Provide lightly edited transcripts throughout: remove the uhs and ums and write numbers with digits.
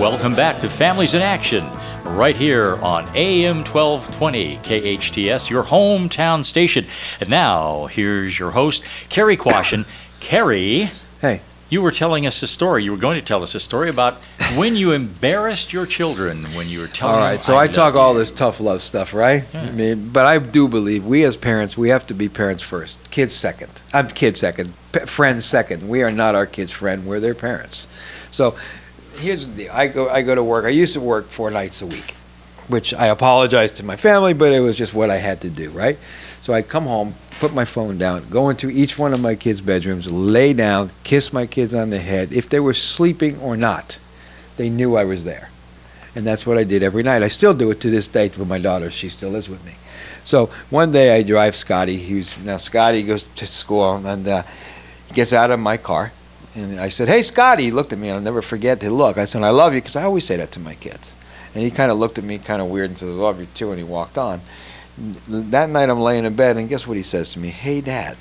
Welcome back to Families in Action, right here on AM 1220 KHTS, your hometown station. And now, here's your host, Cary Quashen. Cary, Hey. you were telling us a story. You were going to tell us a story about when you embarrassed your children when you were telling them. All right, so I talk love all you. this tough love stuff, right? Yeah. I mean, but I do believe we as parents, we have to be parents first. Kids second. I'm kids second. Friends second. We are not our kids' friend. We're their parents. So here's the deal. I go to work. I used to work 4 nights a week, which I apologize to my family, but it was just what I had to do, right? So I'd come home, put my phone down, go into each one of my kids' bedrooms, lay down, kiss my kids on the head. If they were sleeping or not, they knew I was there. And that's what I did every night. I still do it to this day with my daughter. She still is with me. So one day I drive Scotty. Now Scotty goes to school, and he gets out of my car. And I said, "Hey, Scotty." He looked at me, and I'll never forget the look. I said, "I love you," because I always say that to my kids. And he kind of looked at me kind of weird and says, "I love you too," and he walked on. That night I'm laying in bed, and guess what he says to me? "Hey, Dad."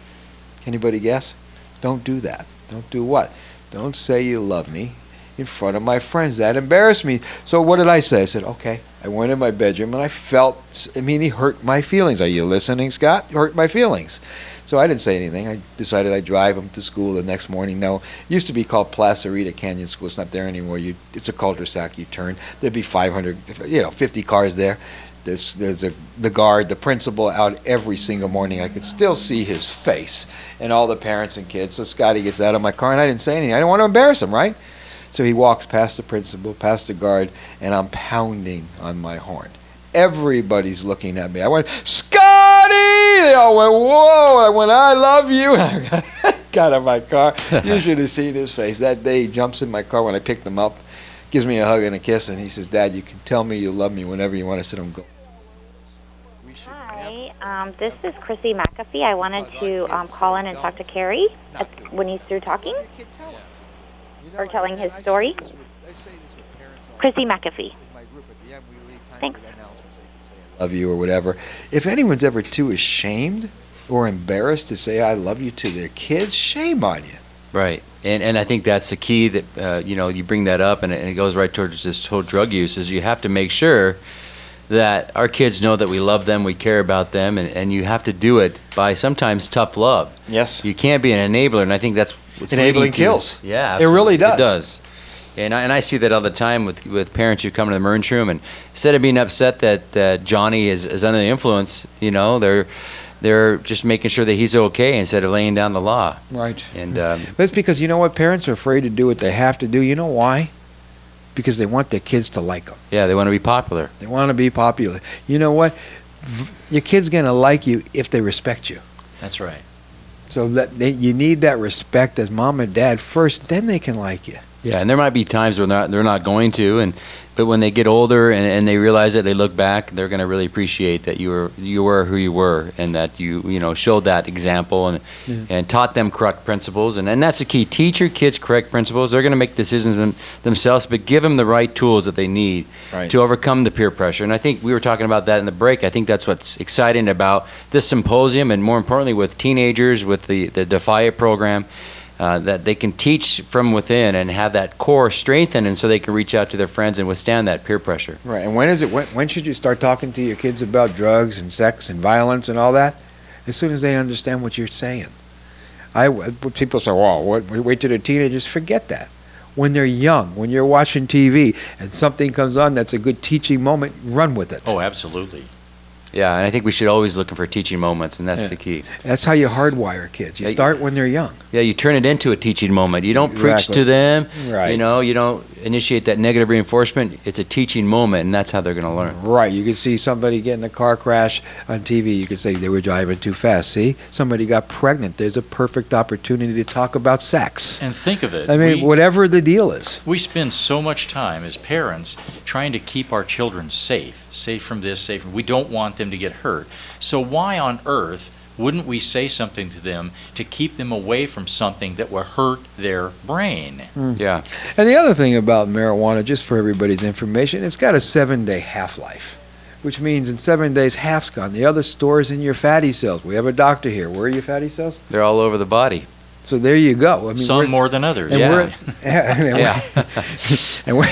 Anybody guess? Don't do that. Don't do what? Don't say you love me in front of my friends. That embarrassed me. So what did I say? I said, okay. I went in my bedroom, and he hurt my feelings. Are you listening, Scott? He hurt my feelings. So I didn't say anything. I decided I'd drive him to school the next morning. Now, it used to be called Placerita Canyon School. It's not there anymore. It's a cul-de-sac. You turn. There'd be 50 cars there. There's the guard, the principal out every single morning. I could still see his face and all the parents and kids. So Scotty gets out of my car, and I didn't say anything. I didn't want to embarrass him, right? So he walks past the principal, past the guard, and I'm pounding on my horn. Everybody's looking at me. I went, "Scotty!" They all went, "Whoa!" I went, "I love you." And I got out of my car. You should have seen his face. That day, he jumps in my car when I picked him up, gives me a hug and a kiss, and he says, "Dad, you can tell me you love me whenever you want." I said, "I'm going." Hi, this is Chrissy McAfee. I wanted to call in and talk to Cary when he's through talking or telling his story. Chrissy McAfee. Thanks. Love you or whatever. If anyone's ever too ashamed or embarrassed to say "I love you" to their kids, shame on you. Right, and I think that's the key that you bring that up, and it goes right towards this whole drug use. Is you have to make sure that our kids know that we love them, we care about them, and you have to do it by sometimes tough love. Yes. You can't be an enabler, and I think that's what's Enabling leading to, kills. Yeah, It really does. It does. And I see that all the time with parents who come to the emergency room, and instead of being upset that Johnny is under the influence, they're just making sure that he's okay instead of laying down the law. Right. And But it's because, you know what, parents are afraid to do what they have to do. You know why? Because they want their kids to like them. yeah, they want to be popular. They want to be popular. You know what? Your kid's going to like you if they respect you. That's right. So you need that respect as mom and dad first, then they can like you. Yeah, and there might be times when they're not going to, but when they get older and they realize it, they look back, they're going to really appreciate that you were who you were, and that you showed that example and taught them correct principles, and that's the key. Teach your kids correct principles. They're going to make decisions themselves, but give them the right tools that they need to overcome the peer pressure. And I think we were talking about that in the break. I think that's what's exciting about this symposium, and more importantly with teenagers, with the Defy It program. That they can teach from within and have that core strengthened, and so they can reach out to their friends and withstand that peer pressure. Right. And when should you start talking to your kids about drugs and sex and violence and all that? As soon as they understand what you're saying. People say, "Well, wait till they're teenagers." Forget that. When they're young, when you're watching TV and something comes on that's a good teaching moment, run with it. Oh, absolutely. Yeah, and I think we should always look for teaching moments, and that's the key. That's how you hardwire kids. You start when they're young. Yeah, you turn it into a teaching moment. You don't preach to them. Right. You don't initiate that negative reinforcement. It's a teaching moment, and that's how they're going to learn. Right. You can see somebody get in a car crash on TV. You could say they were driving too fast. See? Somebody got pregnant. There's a perfect opportunity to talk about sex. And think of it. I mean, whatever the deal is. We spend so much time as parents trying to keep our children safe from this, safe from. We don't want them to get hurt. So why on earth wouldn't we say something to them to keep them away from something that will hurt their brain? Yeah. And the other thing about marijuana, just for everybody's information, it's got a 7-day half-life, which means in 7 days, half's gone. The other stores in your fatty cells. We have a doctor here. Where are your fatty cells? They're all over the body. So there you go. I mean, some more than others. Yeah. And we're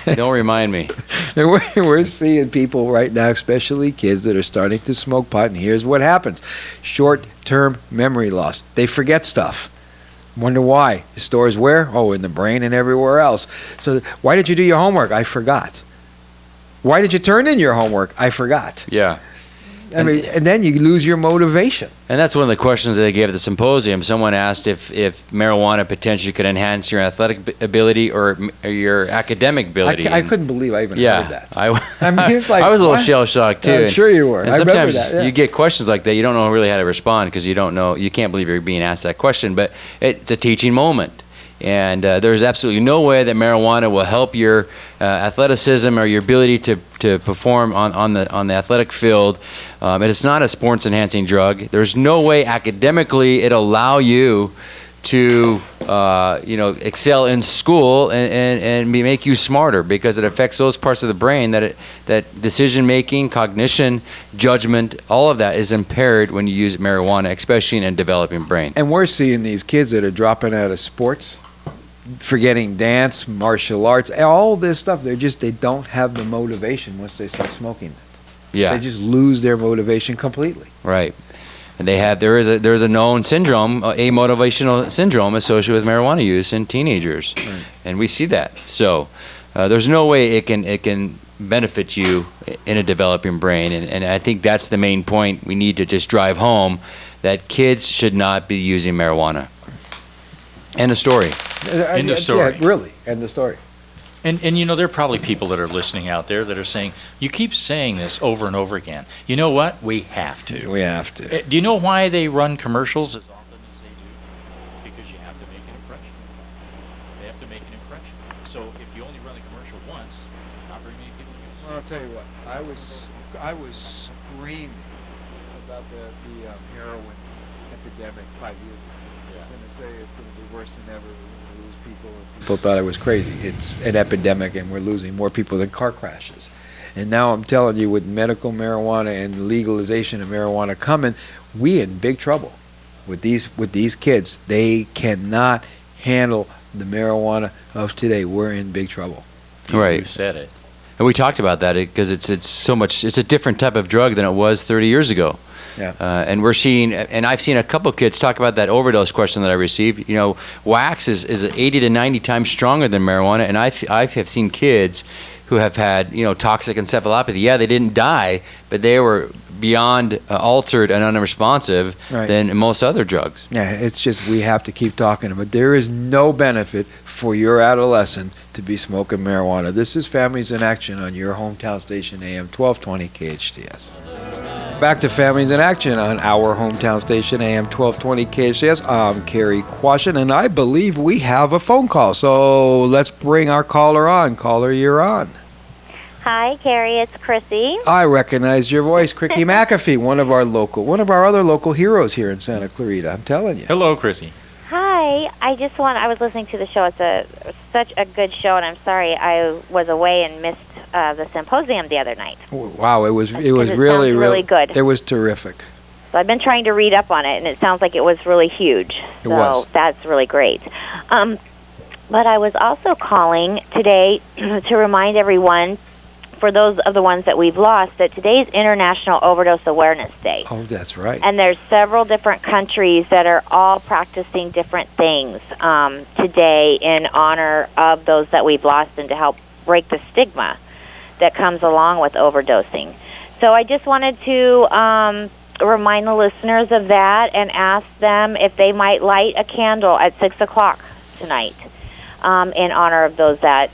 Don't remind me. And we're seeing people right now, especially kids that are starting to smoke pot, and here's what happens. Short-term memory loss. They forget stuff. Wonder why. It stores where? Oh, in the brain and everywhere else. So why did you do your homework? I forgot. Why did you turn in your homework? I forgot. Yeah. I mean, and then you lose your motivation. And that's one of the questions that they gave at the symposium. Someone asked if marijuana potentially could enhance your athletic ability or your academic ability. I couldn't believe I even heard that. I mean, it's like, I was a little what? shell-shocked, too. I'm sure you were. And I remember sometimes that, yeah. you get questions like that. You don't know really how to respond because you don't know. You can't believe you're being asked that question. But it's a teaching moment. And there's absolutely no way that marijuana will help your athleticism or your ability to perform on the athletic field. It's not a sports-enhancing drug. There's no way academically it'll allow you to excel in school and make you smarter, because it affects those parts of the brain that decision-making, cognition, judgment, all of that is impaired when you use marijuana, especially in a developing brain. And we're seeing these kids that are dropping out of sports, forgetting dance, martial arts, all this stuff. They don't have the motivation once they start smoking it. Yeah. They just lose their motivation completely. Right. And there's a known syndrome, amotivational syndrome associated with marijuana use in teenagers. Right. And we see that. So there's no way it can benefit you in a developing brain. And I think that's the main point we need to just drive home, that kids should not be using marijuana. End of story. End of story. Yeah, really. End of story. And there are probably people that are listening out there that are saying, you keep saying this over and over again. You know what? We have to. We have to. Do you know why they run commercials as often as they do? Because you have to make an impression. They have to make an impression. So if you only run the commercial once, not very many people are going to see Well, I'll it. tell you what. I was screaming about the heroin epidemic 5 years ago. I was going to say it's going to be worse than ever. We're going to lose people. People thought I was crazy. It's an epidemic, and we're losing more people than car crashes. And now I'm telling you, with medical marijuana and legalization of marijuana coming, we in big trouble with these kids. They cannot handle the marijuana of today. We're in big trouble. Right. You said it. And we talked about that because it's a different type of drug than it was 30 years ago. Yeah. And we're seeing, and I've seen a couple kids talk about that overdose question that I received. Wax is 80 to 90 times stronger than marijuana, and I have seen kids who have had toxic encephalopathy. Yeah, they didn't die, but they were beyond altered and unresponsive than most other drugs. Yeah, it's just we have to keep talking about it. There is no benefit for your adolescent to be smoking marijuana. This is Families in Action on your hometown station, AM 1220 KHTS. Back to Families in Action on our hometown station, AM 1220 KHTS. I'm Cary Quashen, and I believe we have a phone call. So let's bring our caller on. Caller, you're on. Hi, Cary. It's Chrissy. I recognize your voice, Cricky McAfee, one of our other local heroes here in Santa Clarita. I'm telling you. Hello, Chrissy. Hi. I was listening to the show. It's such a good show, and I'm sorry I was away and missed the symposium the other night. Wow, it was really good. It was terrific. So I've been trying to read up on it, and it sounds like it was really huge. It was. That's really great. But I was also calling today to remind everyone, for those of the ones that we've lost, that today's International Overdose Awareness Day. Oh, that's right. And there's several different countries that are all practicing different things today in honor of those that we've lost and to help break the stigma that comes along with overdosing. So I just wanted to remind the listeners of that and ask them if they might light a candle at 6 o'clock tonight in honor of those that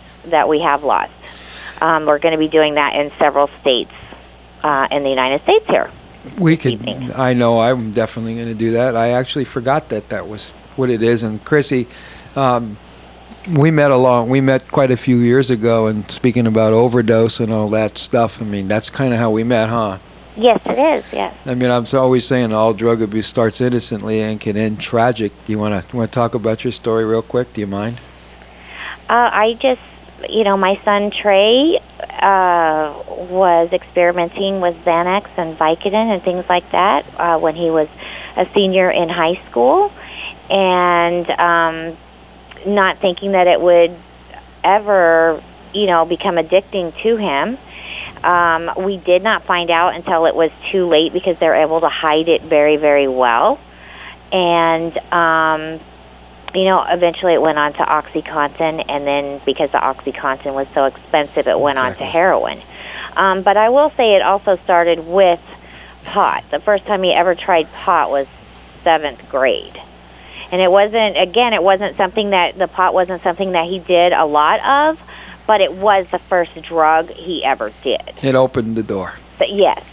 we have lost. We're going to be doing that in several states in the United States here. We could. I know. I'm definitely going to do that. I actually forgot that was what it is. And Chrissy, we met quite a few years ago, and speaking about overdose and all that stuff. I mean, that's kind of how we met, huh? Yes, it is. Yes. I mean, I'm always saying all drug abuse starts innocently and can end tragic. Do you want to talk about your story real quick? Do you mind? I just, my son Trey was experimenting with Xanax and Vicodin and things like that when he was a senior in high school, and not thinking that it would ever become addicting to him. We did not find out until it was too late because they're able to hide it very, very well. And, eventually it went on to OxyContin, and then because the OxyContin was so expensive, it went on to heroin. But I will say it also started with pot. The first time he ever tried pot was 7th grade. And it wasn't something that, the pot wasn't something that he did a lot of, but it was the first drug he ever did. It opened the door. But yes.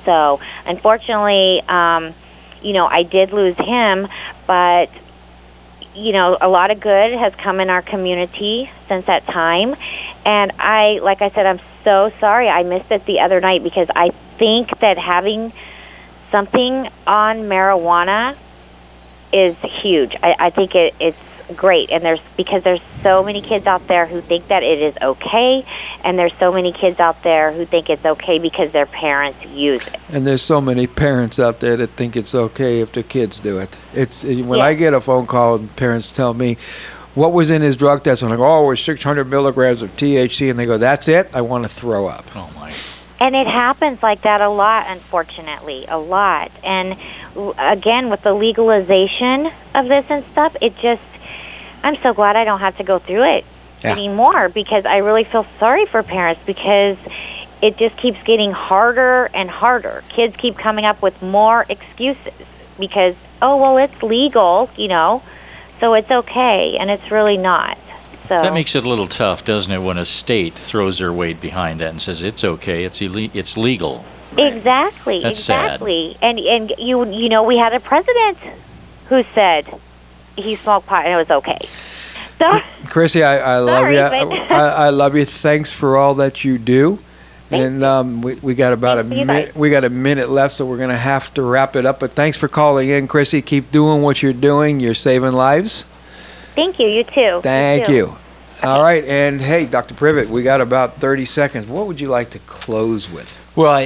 So, unfortunately, I did lose him, but, a lot of good has come in our community since that time. And like I said, I'm so sorry I missed it the other night, because I think that having something on marijuana is huge. I think it's great, and because there's so many kids out there who think that it is okay, and there's so many kids out there who think it's okay because their parents use it. And there's so many parents out there that think it's okay if their kids do it. When I get a phone call and parents tell me, what was in his drug test? I'm like, it was 600 milligrams of THC, and they go, that's it? I want to throw up. Oh, my. And it happens like that a lot, unfortunately, a lot. And again, with the legalization of this and stuff, I'm so glad I don't have to go through it anymore, because I really feel sorry for parents, because it just keeps getting harder and harder. Kids keep coming up with more excuses because, it's legal, so it's okay, and it's really not. So that makes it a little tough, doesn't it, when a state throws their weight behind that and says it's okay, it's legal. Exactly. That's exactly. Sad. And we had a president who said he smoked pot and it was okay. So, Chrissy, I love you. I love you. Thanks for all that you do. And we got about a minute. We got a minute left, so we're going to have to wrap it up. But thanks for calling in, Chrissy. Keep doing what you're doing. You're saving lives. Thank you. You too. Thank you. Okay. All right. And hey, Dr. Privet, we got about 30 seconds. What would you like to close with? Well, I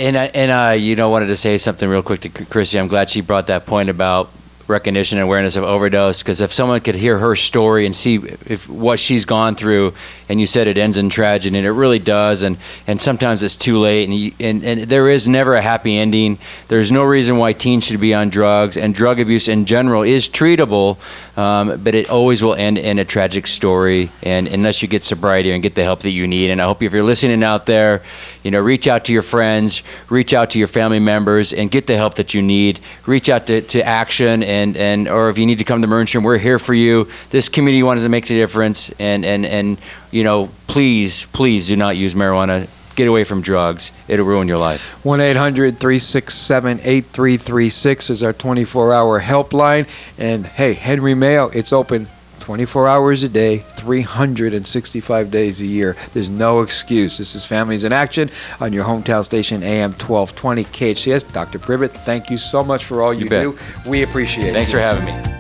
wanted to say something real quick to Chrissy. I'm glad she brought that point about recognition and awareness of overdose, because if someone could hear her story and see what she's gone through, and you said it ends in tragedy, and it really does, and sometimes it's too late, and there is never a happy ending. There's no reason why teens should be on drugs, and drug abuse in general is treatable, but it always will end in a tragic story, and unless you get sobriety and get the help that you need. And I hope if you're listening out there, reach out to your friends, reach out to your family members, and get the help that you need. Reach out to Action, or if you need to come to the emergency room, we're here for you. This community wants to make a difference, and please do not use marijuana. Get away from drugs. It'll ruin your life. 1-800-367-8336 is our 24-hour helpline. And hey, Henry Mayo, it's open 24 hours a day, 365 days a year. There's no excuse. This is Families in Action on your hometown station, AM 1220 KHTS. Dr. Privet, thank you so much for all you do. We appreciate it. Thanks for having me.